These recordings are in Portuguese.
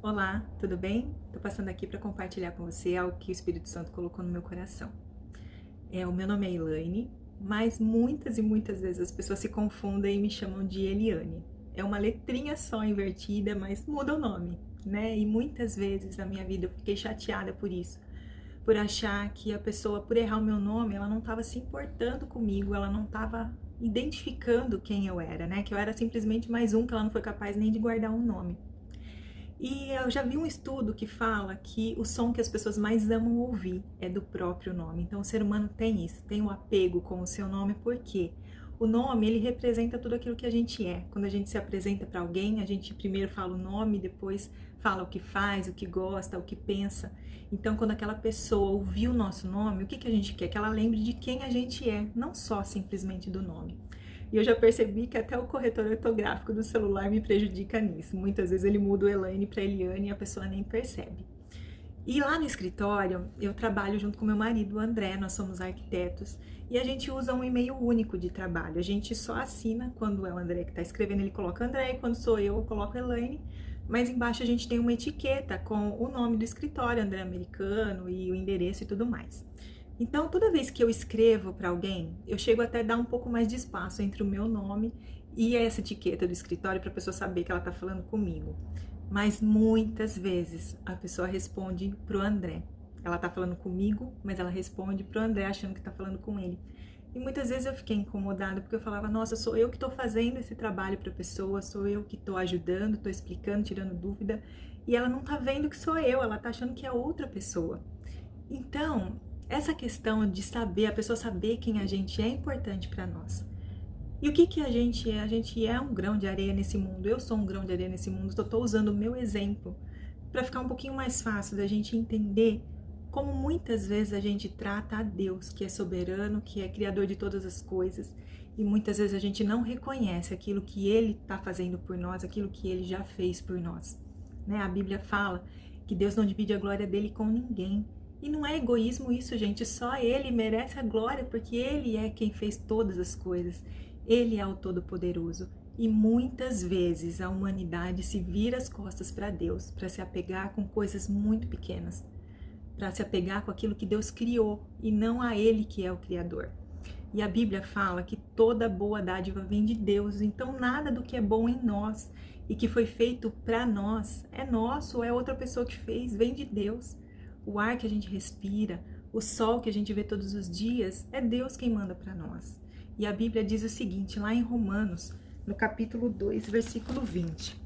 Olá, tudo bem? Tô passando aqui para compartilhar com você algo que o Espírito Santo colocou no meu coração. O meu nome é Elaine, mas muitas e muitas vezes as pessoas se confundem e me chamam de Eliane. É uma letrinha só invertida, mas muda o nome, né? E muitas vezes na minha vida eu fiquei chateada por isso, por achar que a pessoa, por errar o meu nome, ela não estava se importando comigo, ela não estava identificando quem eu era, né? Que eu era simplesmente mais um que ela não foi capaz nem de guardar um nome. E eu já vi um estudo que fala que o som que as pessoas mais amam ouvir é do próprio nome. Então o ser humano tem isso, tem um apego com o seu nome, porque o nome ele representa tudo aquilo que a gente é. Quando a gente se apresenta para alguém, a gente primeiro fala o nome, depois fala o que faz, o que gosta, o que pensa. Então quando aquela pessoa ouvir o nosso nome, o que a gente quer? Que ela lembre de quem a gente é, não só simplesmente do nome. E eu já percebi que até o corretor ortográfico do celular me prejudica nisso. Muitas vezes ele muda o Elaine para Eliane e a pessoa nem percebe. E lá no escritório, eu trabalho junto com meu marido, o André, nós somos arquitetos, e a gente usa um e-mail único de trabalho. A gente só assina quando é o André que está escrevendo, ele coloca André, e quando sou eu coloco Elaine, mas embaixo a gente tem uma etiqueta com o nome do escritório, André Americano, e o endereço e tudo mais. Então, toda vez que eu escrevo para alguém, eu chego até a dar um pouco mais de espaço entre o meu nome e essa etiqueta do escritório para a pessoa saber que ela está falando comigo. Mas muitas vezes a pessoa responde pro André. Ela está falando comigo, mas ela responde pro André achando que está falando com ele. E muitas vezes eu fiquei incomodada porque eu falava, nossa, sou eu que estou fazendo esse trabalho para a pessoa, sou eu que estou ajudando, estou explicando, tirando dúvida, e ela não está vendo que sou eu, ela está achando que é outra pessoa. Então, essa questão de saber, a pessoa saber quem a gente é importante para nós. E o que a gente é? A gente é um grão de areia nesse mundo. Eu sou um grão de areia nesse mundo. Eu estou usando o meu exemplo para ficar um pouquinho mais fácil da gente entender como muitas vezes a gente trata a Deus, que é soberano, que é criador de todas as coisas, e muitas vezes a gente não reconhece aquilo que Ele está fazendo por nós, aquilo que Ele já fez por nós. Né? A Bíblia fala que Deus não divide a glória dele com ninguém. E não é egoísmo isso, gente, só Ele merece a glória, porque Ele é quem fez todas as coisas. Ele é o Todo-Poderoso. E muitas vezes a humanidade se vira as costas para Deus, para se apegar com coisas muito pequenas, para se apegar com aquilo que Deus criou e não a Ele que é o Criador. E a Bíblia fala que toda boa dádiva vem de Deus, então nada do que é bom em nós e que foi feito para nós é nosso ou é outra pessoa que fez, vem de Deus. O ar que a gente respira, o sol que a gente vê todos os dias, é Deus quem manda para nós. E a Bíblia diz o seguinte, lá em Romanos, no capítulo 2, versículo 20.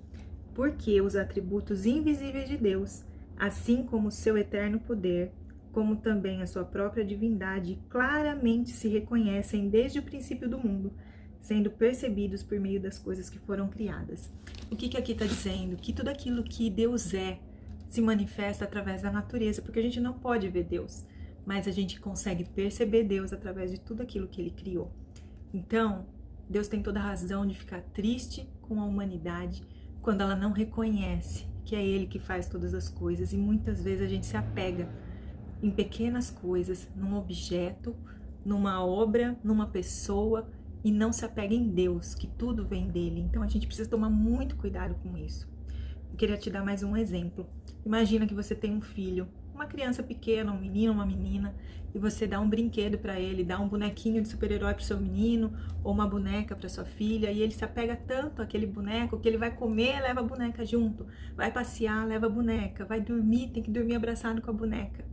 Porque os atributos invisíveis de Deus, assim como o seu eterno poder, como também a sua própria divindade, claramente se reconhecem desde o princípio do mundo, sendo percebidos por meio das coisas que foram criadas. O que aqui está dizendo? Que tudo aquilo que Deus é, se manifesta através da natureza, porque a gente não pode ver Deus, mas a gente consegue perceber Deus através de tudo aquilo que Ele criou. Então, Deus tem toda a razão de ficar triste com a humanidade quando ela não reconhece que é Ele que faz todas as coisas, e muitas vezes a gente se apega em pequenas coisas, num objeto, numa obra, numa pessoa, e não se apega em Deus, que tudo vem dele. Então a gente precisa tomar muito cuidado com isso. Eu queria te dar mais um exemplo. Imagina que você tem um filho, uma criança pequena, um menino, uma menina, e você dá um brinquedo para ele, dá um bonequinho de super-herói para o seu menino, ou uma boneca para sua filha, e ele se apega tanto àquele boneco que ele vai comer, leva a boneca junto, vai passear, leva a boneca, vai dormir, tem que dormir abraçado com a boneca.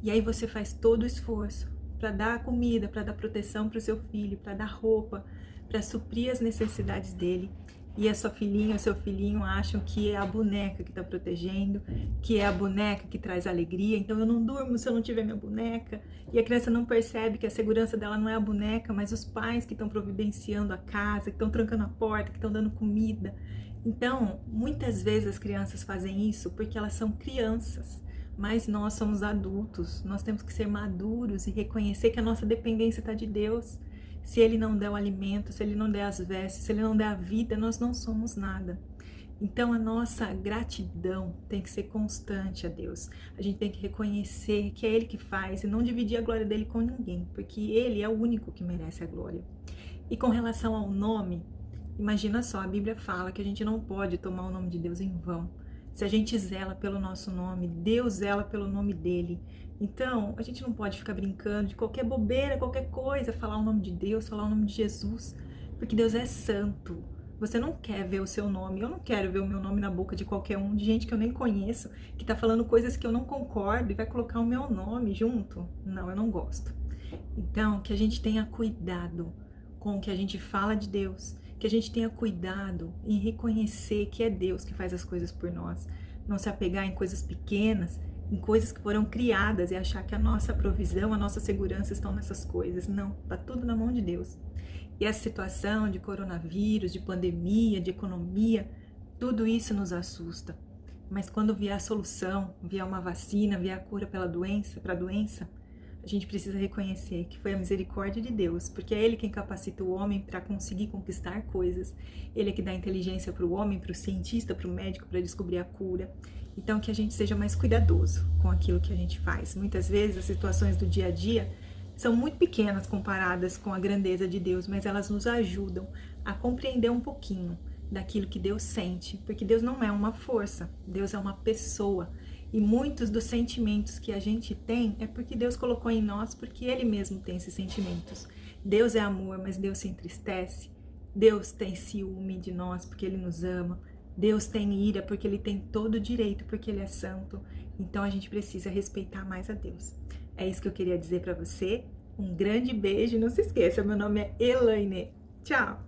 E aí você faz todo o esforço para dar comida, para dar proteção para o seu filho, para dar roupa, para suprir as necessidades dele. E a sua filhinha, o seu filhinho acham que é a boneca que está protegendo, que é a boneca que traz alegria. Então eu não durmo se eu não tiver minha boneca. E a criança não percebe que a segurança dela não é a boneca, mas os pais que estão providenciando a casa, que estão trancando a porta, que estão dando comida. Então, muitas vezes as crianças fazem isso porque elas são crianças. Mas nós somos adultos, nós temos que ser maduros e reconhecer que a nossa dependência está de Deus. Se Ele não der o alimento, se Ele não der as vestes, se Ele não der a vida, nós não somos nada. Então a nossa gratidão tem que ser constante a Deus. A gente tem que reconhecer que é Ele que faz e não dividir a glória dele com ninguém, porque Ele é o único que merece a glória. E com relação ao nome, imagina só, a Bíblia fala que a gente não pode tomar o nome de Deus em vão. se a gente zela pelo nosso nome, Deus zela pelo nome dele. Então, a gente não pode ficar brincando de qualquer bobeira, qualquer coisa, falar o nome de Deus, falar o nome de Jesus, porque Deus é santo. Você não quer ver o seu nome, eu não quero ver o meu nome na boca de qualquer um, de gente que eu nem conheço, que tá falando coisas que eu não concordo e vai colocar o meu nome junto. Não, eu não gosto. Então, que a gente tenha cuidado com o que a gente fala de Deus, que a gente tenha cuidado em reconhecer que é Deus que faz as coisas por nós, não se apegar em coisas pequenas, em coisas que foram criadas e achar que a nossa provisão, a nossa segurança estão nessas coisas. Não, tá tudo na mão de Deus. E essa situação de coronavírus, de pandemia, de economia, tudo isso nos assusta. Mas quando vier a solução, vier uma vacina, vier a cura para a doença, a gente precisa reconhecer que foi a misericórdia de Deus, porque é Ele quem capacita o homem para conseguir conquistar coisas. Ele é que dá inteligência para o homem, para o cientista, para o médico, para descobrir a cura. Então, que a gente seja mais cuidadoso com aquilo que a gente faz. Muitas vezes, as situações do dia a dia são muito pequenas comparadas com a grandeza de Deus, mas elas nos ajudam a compreender um pouquinho daquilo que Deus sente, porque Deus não é uma força, Deus é uma pessoa. E muitos dos sentimentos que a gente tem é porque Deus colocou em nós, porque Ele mesmo tem esses sentimentos. Deus é amor, mas Deus se entristece. Deus tem ciúme de nós, porque Ele nos ama. Deus tem ira, porque Ele tem todo o direito, porque Ele é santo. Então a gente precisa respeitar mais a Deus. É isso que eu queria dizer para você. Um grande beijo. Não se esqueça, meu nome é Elaine. Tchau!